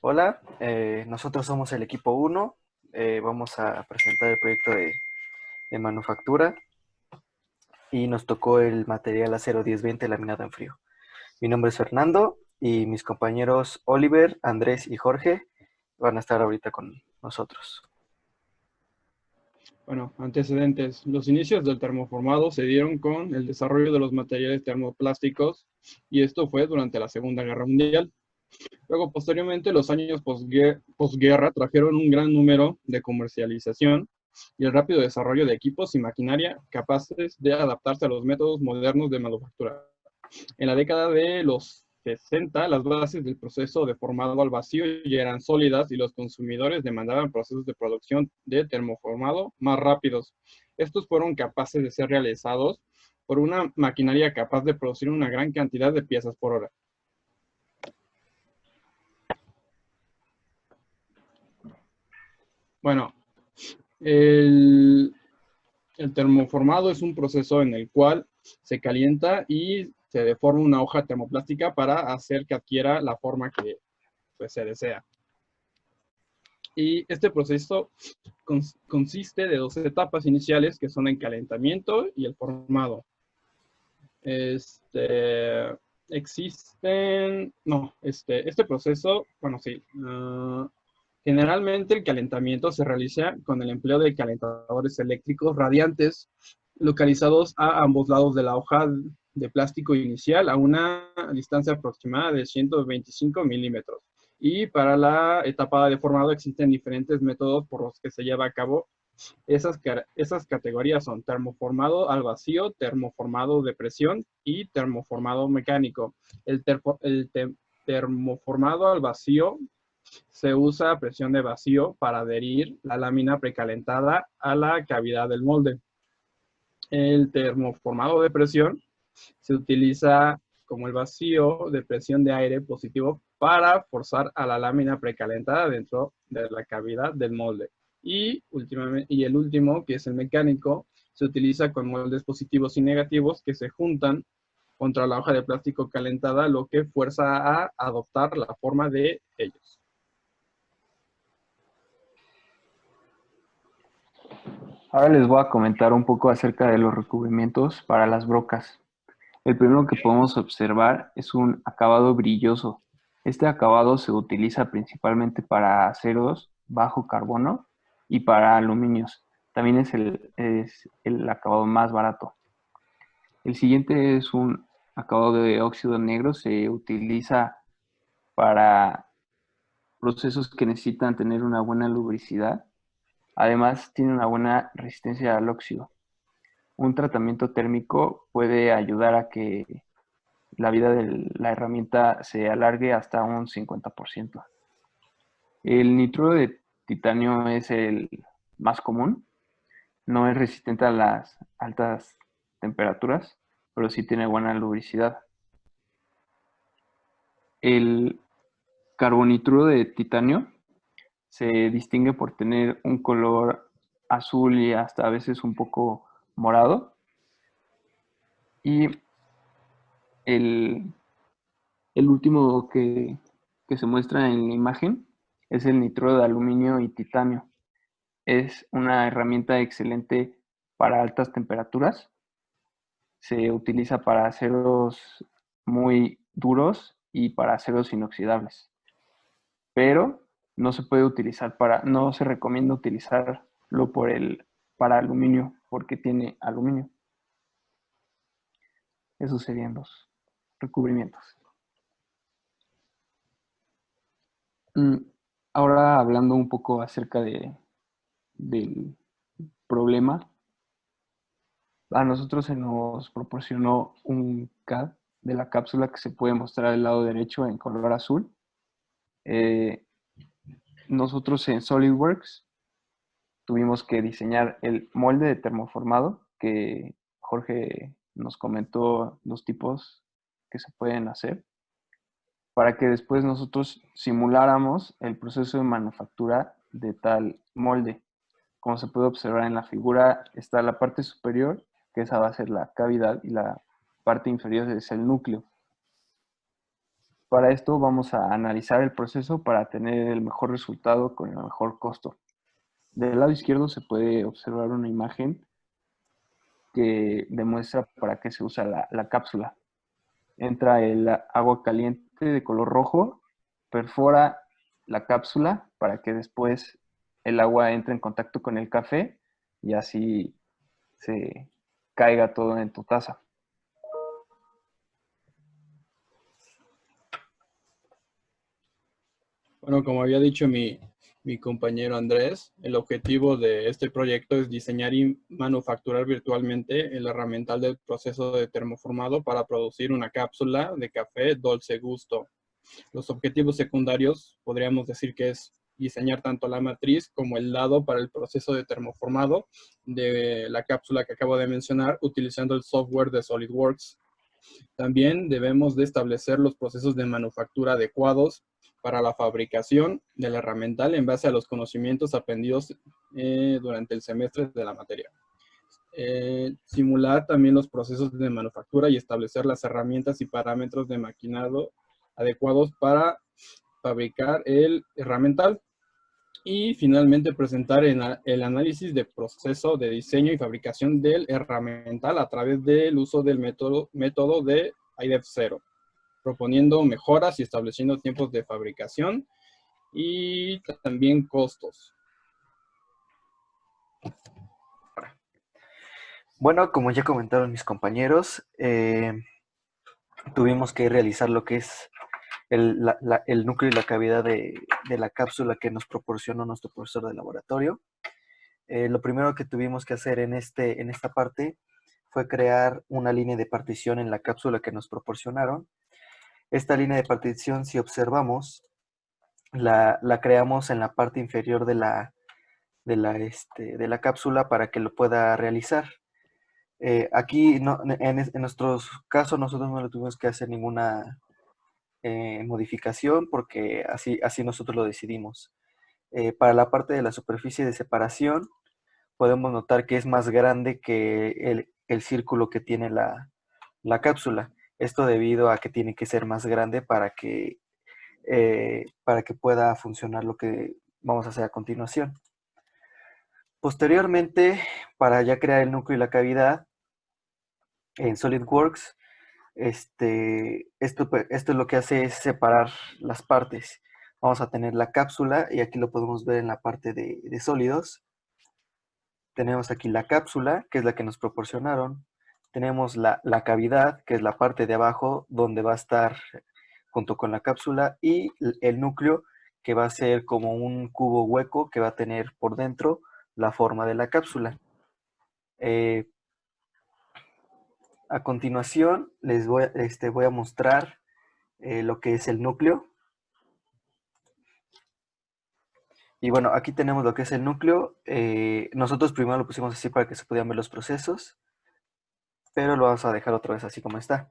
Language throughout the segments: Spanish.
Hola, nosotros somos el equipo 1. Vamos a presentar el proyecto de manufactura y nos tocó el material acero 1020 laminado en frío. Mi nombre es Fernando y mis compañeros Oliver, Andrés y Jorge van a estar ahorita con nosotros. Bueno, antecedentes. Los inicios del termoformado se dieron con el desarrollo de los materiales termoplásticos y esto fue durante la Segunda Guerra Mundial. Luego, posteriormente, los años posguerra trajeron un gran número de comercialización y el rápido desarrollo de equipos y maquinaria capaces de adaptarse a los métodos modernos de manufactura. En la década de los 60, las bases del proceso de formado al vacío ya eran sólidas y los consumidores demandaban procesos de producción de termoformado más rápidos. Estos fueron capaces de ser realizados por una maquinaria capaz de producir una gran cantidad de piezas por hora. Bueno, el, el termoformado es un proceso en el cual se calienta y se deforma una hoja termoplástica para hacer que adquiera la forma que pues, se desea. Y este proceso consiste de dos etapas iniciales que son el calentamiento y el formado. Este proceso, bueno, sí. Generalmente el calentamiento se realiza con el empleo de calentadores eléctricos radiantes localizados a ambos lados de la hoja de plástico inicial a una distancia aproximada de 125 milímetros. Y para la etapa de formado existen diferentes métodos por los que se lleva a cabo. Esas categorías son termoformado al vacío, termoformado de presión y termoformado mecánico. El termoformado al vacío se usa a presión de vacío para adherir la lámina precalentada a la cavidad del molde. El termoformado de presión se utiliza como el vacío de presión de aire positivo para forzar a la lámina precalentada dentro de la cavidad del molde. Y el último, que es el mecánico, se utiliza con moldes positivos y negativos que se juntan contra la hoja de plástico calentada, lo que fuerza a adoptar la forma de ellos. Ahora les voy a comentar un poco acerca de los recubrimientos para las brocas. El primero que podemos observar es un acabado brilloso. Este acabado se utiliza principalmente para aceros bajo carbono y para aluminios. También es el acabado más barato. El siguiente es un acabado de óxido negro. Se utiliza para procesos que necesitan tener una buena lubricidad. Además, tiene una buena resistencia al óxido. Un tratamiento térmico puede ayudar a que la vida de la herramienta se alargue hasta un 50%. El nitruro de titanio es el más común. No es resistente a las altas temperaturas, pero sí tiene buena lubricidad. El carbonituro de titanio se distingue por tener un color azul y hasta a veces un poco morado. Y el, el último que se muestra en la imagen es el nitruro de aluminio y titanio. Es una herramienta excelente para altas temperaturas. Se utiliza para aceros muy duros y para aceros inoxidables. Pero no se puede utilizar no se recomienda utilizarlo para aluminio porque tiene aluminio. Esos serían los recubrimientos. Ahora hablando un poco acerca del problema, a nosotros se nos proporcionó un CAD de la cápsula que se puede mostrar al lado derecho en color azul. Nosotros en SolidWorks tuvimos que diseñar el molde de termoformado que Jorge nos comentó los tipos que se pueden hacer para que después nosotros simuláramos el proceso de manufactura de tal molde. Como se puede observar en la figura, está la parte superior, que esa va a ser la cavidad, y la parte inferior es el núcleo. para esto vamos a analizar el proceso para tener el mejor resultado con el mejor costo. Del lado izquierdo se puede observar una imagen que demuestra para qué se usa la cápsula. Entra el agua caliente de color rojo, perfora la cápsula para que después el agua entre en contacto con el café y así se caiga todo en tu taza. Bueno, como había dicho mi compañero Andrés, el objetivo de este proyecto es diseñar y manufacturar virtualmente el herramental del proceso de termoformado para producir una cápsula de café Dolce Gusto. Los objetivos secundarios podríamos decir que es diseñar tanto la matriz como el lado para el proceso de termoformado de la cápsula que acabo de mencionar utilizando el software de SolidWorks. También debemos de establecer los procesos de manufactura adecuados para la fabricación del herramental en base a los conocimientos aprendidos durante el semestre de la materia. Simular también los procesos de manufactura y establecer las herramientas y parámetros de maquinado adecuados para fabricar el herramental. Y finalmente presentar el análisis de proceso de diseño y fabricación del herramental a través del uso del método de IDEF0, proponiendo mejoras y estableciendo tiempos de fabricación y también costos. Bueno, como ya comentaron mis compañeros, tuvimos que realizar lo que es el núcleo y la cavidad de la cápsula que nos proporcionó nuestro profesor de laboratorio. Lo primero que tuvimos que hacer en esta parte fue crear una línea de partición en la cápsula que nos proporcionaron. Esta línea de partición, si observamos, la creamos en la parte inferior de la cápsula para que lo pueda realizar. Aquí, no, en nuestro caso, nosotros no le tuvimos que hacer ninguna modificación porque así nosotros lo decidimos. Para la parte de la superficie de separación, podemos notar que es más grande que el círculo que tiene la cápsula. Esto debido a que tiene que ser más grande para que pueda funcionar lo que vamos a hacer a continuación. Posteriormente, para ya crear el núcleo y la cavidad en SolidWorks, esto lo que hace es separar las partes. Vamos a tener la cápsula y aquí lo podemos ver en la parte de sólidos. Tenemos aquí la cápsula, que es la que nos proporcionaron. Tenemos la cavidad, que es la parte de abajo donde va a estar junto con la cápsula, y el núcleo, que va a ser como un cubo hueco que va a tener por dentro la forma de la cápsula. A continuación les voy a mostrar lo que es el núcleo. Y bueno, aquí tenemos lo que es el núcleo. Nosotros primero lo pusimos así para que se pudieran ver los procesos, pero lo vamos a dejar otra vez así como está.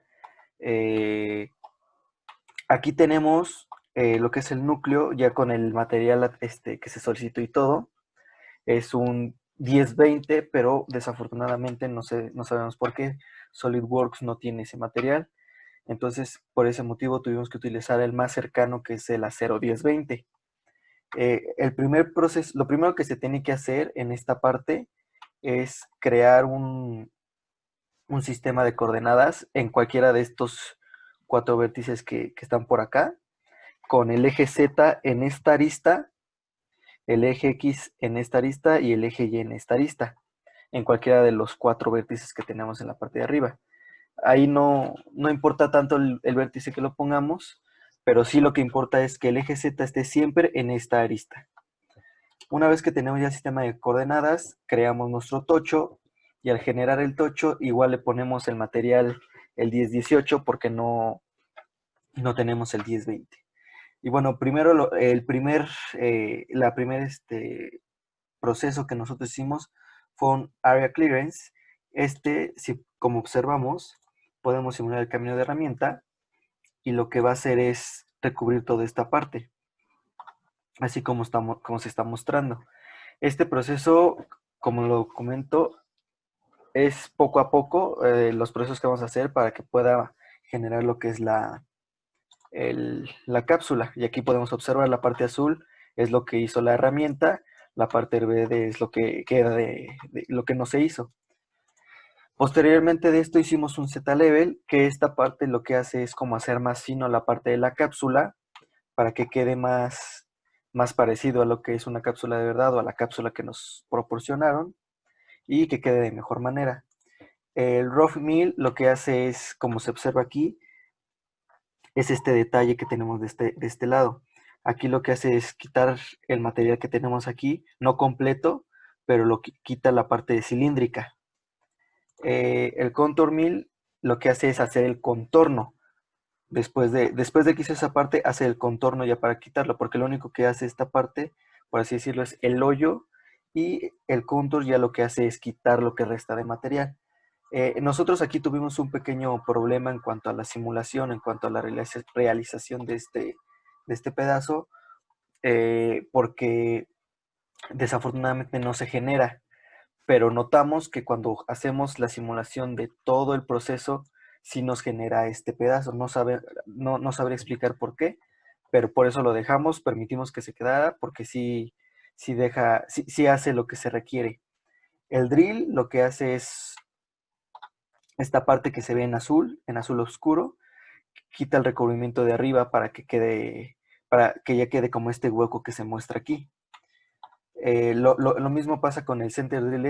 Aquí tenemos lo que es el núcleo, ya con el material que se solicitó y todo. Es un 1020, pero desafortunadamente no sabemos por qué SolidWorks no tiene ese material. Entonces, por ese motivo tuvimos que utilizar el más cercano, que es el acero 1020. Lo primero que se tiene que hacer en esta parte es crear un sistema de coordenadas en cualquiera de estos 4 vértices que están por acá, con el eje Z en esta arista, el eje X en esta arista y el eje Y en esta arista, en cualquiera de los 4 vértices que tenemos en la parte de arriba. Ahí no importa tanto el vértice que lo pongamos, pero sí lo que importa es que el eje Z esté siempre en esta arista. Una vez que tenemos ya el sistema de coordenadas, creamos nuestro tocho, y al generar el tocho igual le ponemos el material el 1018 porque no tenemos el 1020. Y bueno, primero la primer proceso que nosotros hicimos fue un area clearance. Como observamos, podemos simular el camino de herramienta, y lo que va a hacer es recubrir toda esta parte, así como se está mostrando. Este proceso, como lo comento, es poco a poco los procesos que vamos a hacer para que pueda generar lo que es la cápsula. Y aquí podemos observar la parte azul es lo que hizo la herramienta, la parte verde es lo que queda de lo que no se hizo. Posteriormente de esto hicimos un Z-Level, que esta parte lo que hace es como hacer más fino la parte de la cápsula para que quede más parecido a lo que es una cápsula de verdad o a la cápsula que nos proporcionaron y que quede de mejor manera. El Rough Mill lo que hace es, como se observa aquí, es este detalle que tenemos de este lado. Aquí lo que hace es quitar el material que tenemos aquí, no completo, pero lo quita la parte cilíndrica. El Contour Mill lo que hace es hacer el contorno. Después de que hizo esa parte, hace el contorno ya para quitarlo, porque lo único que hace esta parte, por así decirlo, es el hoyo, y el contour ya lo que hace es quitar lo que resta de material. Nosotros aquí tuvimos un pequeño problema en cuanto a la simulación, en cuanto a la realización de este pedazo, porque desafortunadamente no se genera, pero notamos que cuando hacemos la simulación de todo el proceso, sí nos genera este pedazo. No sabré explicar por qué, pero por eso lo dejamos, permitimos que se quedara, porque sí hace lo que se requiere. El drill lo que hace es esta parte que se ve en azul oscuro, quita el recubrimiento de arriba para que ya quede como este hueco que se muestra aquí. Lo mismo pasa con el center drill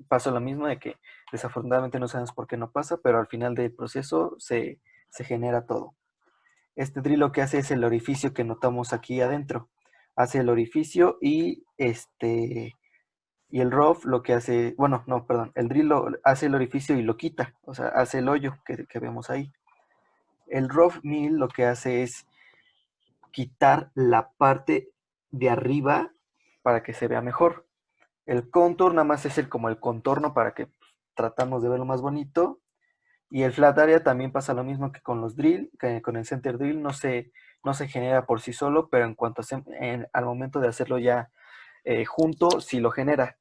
pasa lo mismo de que desafortunadamente no sabemos por qué no pasa, pero al final del proceso se genera todo. Este drill lo que hace es el orificio que notamos aquí adentro. Hace el orificio y el rough lo que hace, bueno, no, perdón, el drill hace el orificio y lo quita, o sea, hace el hoyo que vemos ahí. El rough mill lo que hace es quitar la parte de arriba para que se vea mejor. El contour nada más es como el contorno para que tratamos de verlo más bonito. Y el flat area también pasa lo mismo que con los drill, que con el center drill no se genera por sí solo, pero en cuanto al momento de hacerlo ya junto, sí lo genera.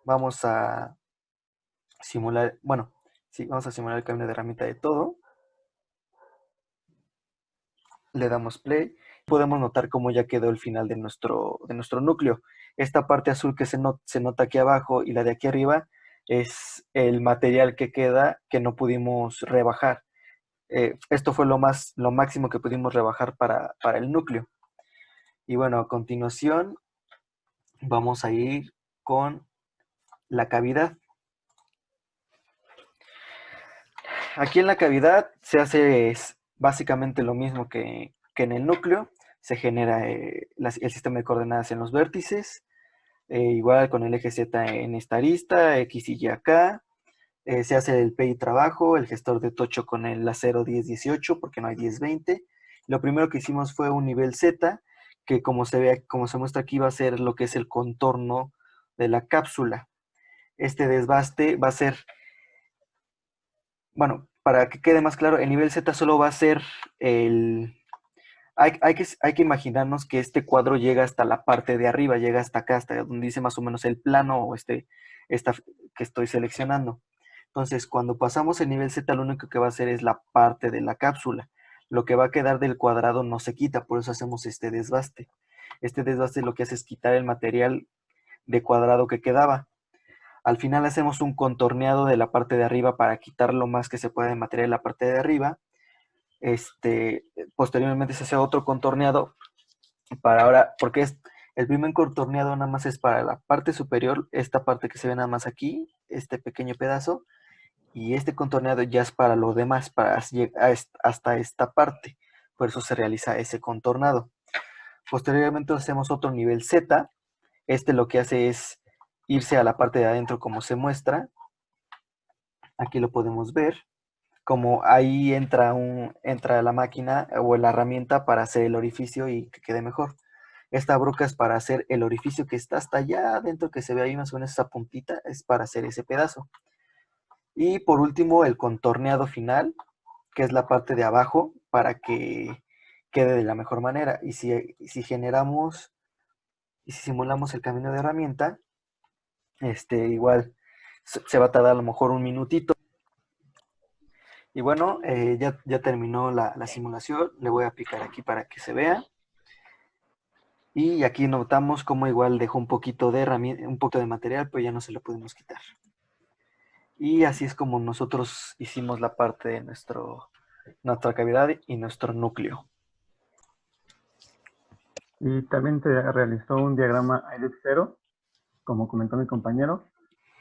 Vamos a simular, bueno, sí, vamos a simular el cambio de herramienta de todo. Le damos play. Podemos notar cómo ya quedó el final de nuestro núcleo. Esta parte azul que se nota aquí abajo y la de aquí arriba es el material que queda que no pudimos rebajar. Esto fue lo máximo que pudimos rebajar para el núcleo. Y bueno, a continuación vamos a ir con la cavidad. Aquí en la cavidad se hace básicamente lo mismo que en el núcleo. Se genera el sistema de coordenadas en los vértices, igual con el eje Z en esta arista, X y Y acá. Se hace el PI trabajo, el gestor de tocho con el acero 10-18 porque no hay 10-20. Lo primero que hicimos fue un nivel Z, que como se muestra aquí va a ser lo que es el contorno de la cápsula. Este desbaste va a ser, bueno, para que quede más claro, el nivel Z solo va a ser hay que imaginarnos que este cuadro llega hasta la parte de arriba, llega hasta acá, hasta donde dice más o menos el plano o esta que estoy seleccionando. Entonces, cuando pasamos el nivel Z, lo único que va a hacer es la parte de la cápsula. Lo que va a quedar del cuadrado no se quita, por eso hacemos este desbaste. Este desbaste lo que hace es quitar el material de cuadrado que quedaba. Al final hacemos un contorneado de la parte de arriba para quitar lo más que se pueda de material en la parte de arriba. Posteriormente se hace otro contorneado para ahora, porque el primer contorneado nada más es para la parte superior, esta parte que se ve nada más aquí, este pequeño pedazo, y este contorneado ya es para lo demás, para llegar hasta esta parte, por eso se realiza ese contornado. Posteriormente hacemos otro nivel Z, lo que hace es irse a la parte de adentro como se muestra, aquí lo podemos ver, como ahí entra la máquina o la herramienta para hacer el orificio y que quede mejor. Esta broca es para hacer el orificio que está hasta allá adentro, que se ve ahí más o menos esa puntita, es para hacer ese pedazo. Y por último, el contorneado final, que es la parte de abajo, para que quede de la mejor manera. Y si generamos, y si simulamos el camino de herramienta, igual se va a tardar a lo mejor un minutito. Y bueno, ya terminó la simulación. Le voy a picar aquí para que se vea. Y aquí notamos cómo igual dejó un poquito de un poco de material, pero ya no se lo pudimos quitar. Y así es como nosotros hicimos la parte de nuestra cavidad y nuestro núcleo. Y también se realizó un diagrama ALEX0, como comentó mi compañero,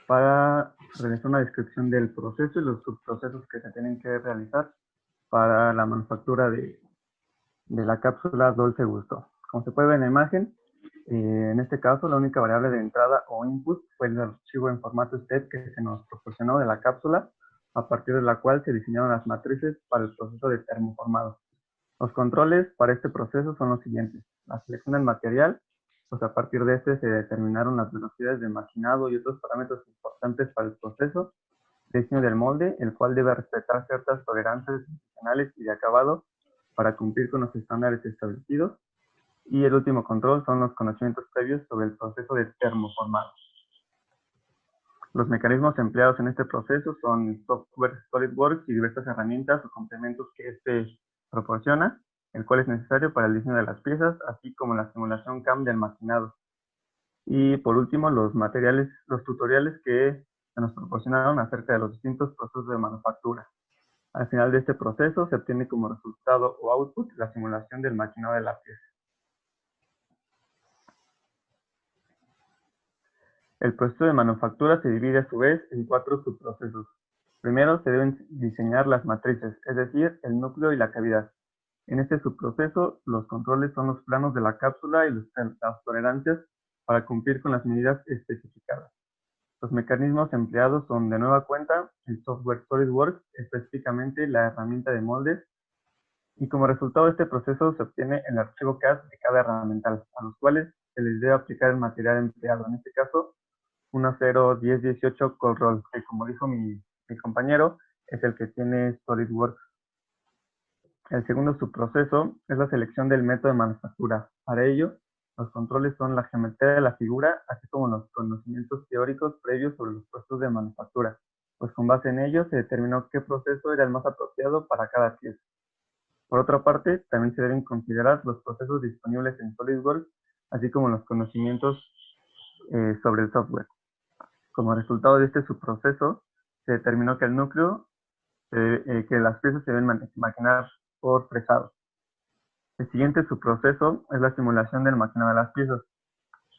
para realizar una descripción del proceso y los subprocesos que se tienen que realizar para la manufactura de la cápsula Dolce Gusto. Como se puede ver en la imagen, en este caso la única variable de entrada o input fue el archivo en formato STEP que se nos proporcionó de la cápsula, a partir de la cual se diseñaron las matrices para el proceso de termoformado. Los controles para este proceso son los siguientes. La selección del material, pues a partir de este se determinaron las velocidades de machinado y otros parámetros importantes para el proceso. Diseño del molde, el cual debe respetar ciertas tolerancias dimensionales y de acabado para cumplir con los estándares establecidos. Y el último control son los conocimientos previos sobre el proceso de termoformado. Los mecanismos empleados en este proceso son software SolidWorks y diversas herramientas o complementos que este proporciona, el cual es necesario para el diseño de las piezas, así como la simulación CAM del machinado. Y por último, los tutoriales que se nos proporcionaron acerca de los distintos procesos de manufactura. Al final de este proceso se obtiene como resultado o output la simulación del machinado de la pieza. El proceso de manufactura se divide a su vez en 4 subprocesos. Primero se deben diseñar las matrices, es decir, el núcleo y la cavidad. En este subproceso, los controles son los planos de la cápsula y las tolerancias para cumplir con las medidas especificadas. Los mecanismos empleados son de nueva cuenta el software SolidWorks, específicamente la herramienta de moldes, y como resultado de este proceso se obtiene el archivo CAD de cada herramental, a los cuales se les debe aplicar el material empleado, en este caso 1018 Colroll, que como dijo mi compañero, es el que tiene SolidWorks. El segundo subproceso es la selección del método de manufactura. Para ello, los controles son la geometría de la figura, así como los conocimientos teóricos previos sobre los procesos de manufactura, pues con base en ello se determinó qué proceso era el más apropiado para cada pieza. Por otra parte, también se deben considerar los procesos disponibles en SolidWorks, así como los conocimientos sobre el software. Como resultado de este subproceso, se determinó que el núcleo, que las piezas se deben maquinar por fresado. El siguiente subproceso es la simulación del maquinado de las piezas.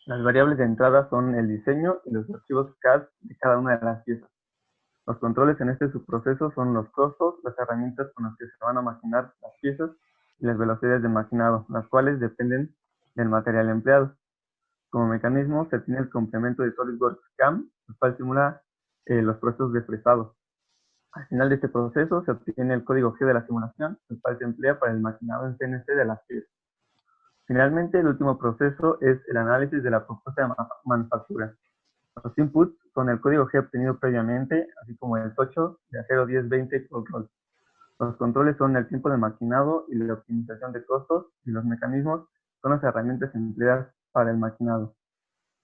Las variables de entrada son el diseño y los archivos CAD de cada una de las piezas. Los controles en este subproceso son los costos, las herramientas con las que se van a maquinar las piezas y las velocidades de maquinado, las cuales dependen del material empleado. Como mecanismo se tiene el complemento de SolidWorks CAM, el cual simula los procesos de fresado. Al final de este proceso se obtiene el código G de la simulación, el cual se emplea para el maquinado en CNC de las piezas. Finalmente, el último proceso es el análisis de la propuesta de manufactura. Los inputs son el código G obtenido previamente, así como el tocho de 01020 control. Los controles son el tiempo de maquinado y la optimización de costos, y los mecanismos son las herramientas empleadas para el maquinado.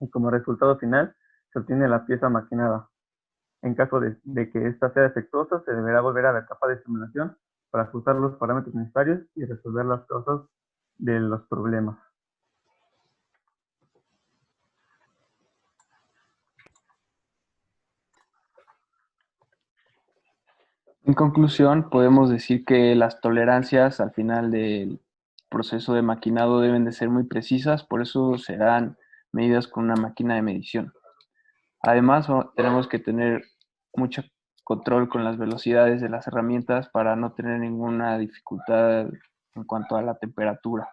Y como resultado final, se obtiene la pieza maquinada. En caso de que ésta sea defectuosa, se deberá volver a la etapa de simulación para ajustar los parámetros necesarios y resolver las causas de los problemas. En conclusión, podemos decir que las tolerancias al final del proceso de maquinado deben de ser muy precisas, por eso serán medidas con una máquina de medición. Además, tenemos que tener mucho control con las velocidades de las herramientas para no tener ninguna dificultad en cuanto a la temperatura.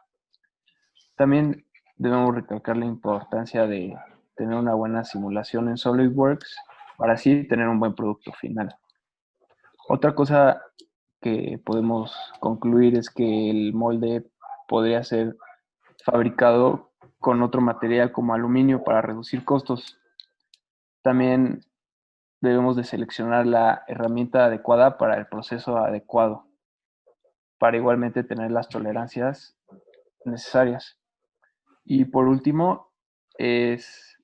También debemos recalcar la importancia de tener una buena simulación en SolidWorks para así tener un buen producto final. Otra cosa que podemos concluir es que el molde podría ser fabricado con otro material como aluminio para reducir costos. También debemos de seleccionar la herramienta adecuada para el proceso adecuado, para igualmente tener las tolerancias necesarias. Y por último, es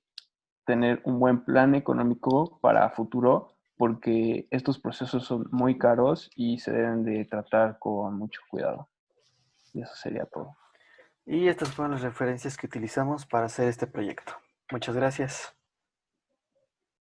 tener un buen plan económico para futuro porque estos procesos son muy caros y se deben de tratar con mucho cuidado. Y eso sería todo. Y estas fueron las referencias que utilizamos para hacer este proyecto. Muchas gracias.